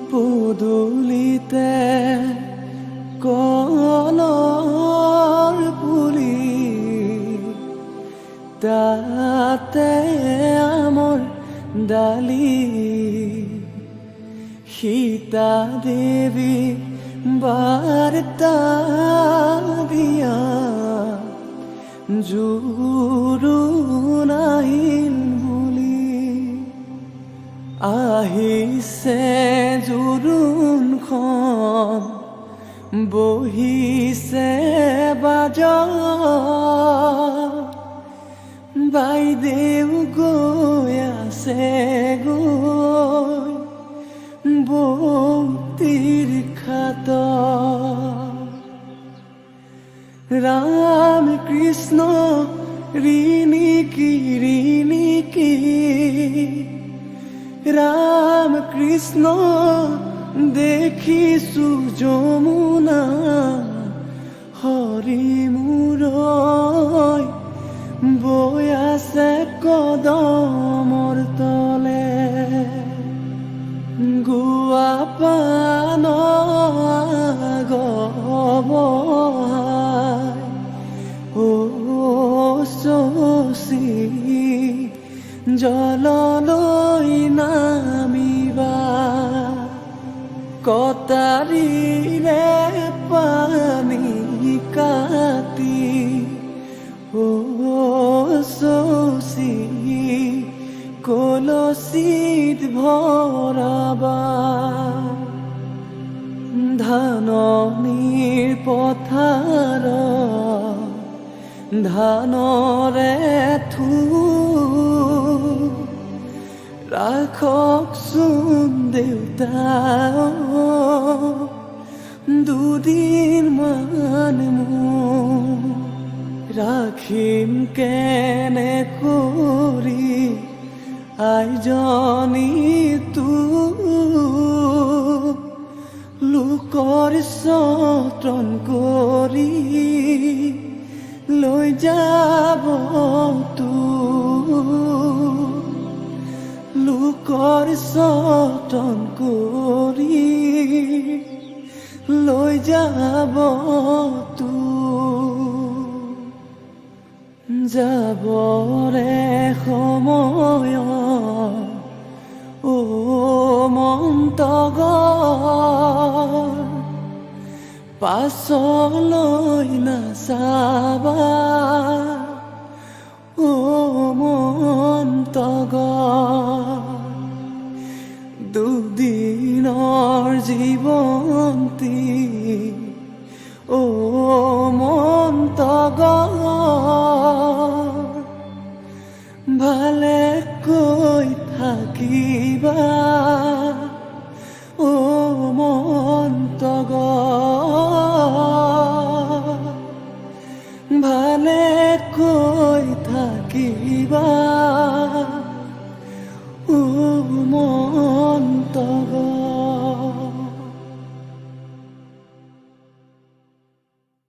পদূলিতে কলৰ পুলি তাতে আমৰ ডালি সীতা দেৱী বাৰ্তা দিয়া জোৰোণ আহিল বুলি আহিছে জোৰোণখন বহিছে বাজত বাইদেউ গৈ আছে গৈ বৌতিৰ খাতত ৰাম কৃষ্ণ ৰিণিকি ৰাম কৃষ্ণ দেখিছো যমুনা হৰি মূৰৈ বৈ আছে কদমৰ তলে গুৱা পান গবহাই ও শশী জললৈ নামিবা কটাৰীৰে পানী কাটি ও শশী কলচীত ভৰাবা ধাননিৰ পথাৰত ধানৰে ৰাখকচোন দেউতা দুদিনমান মোক ৰাখিম কেনে কৰি আইজনী তোক লোকৰ যতন কৰি লৈ যাব তোক লোকৰ যতন কৰি লৈ যাব তোক যাবৰে সময়ত ও মন্তগৰ পাছলৈ নাচাবা ও মন্তগৰ দুদিনৰ জীৱন্তী ও মন্তগৰ ভালে কৈ থাকিবা ও মন্তগৰ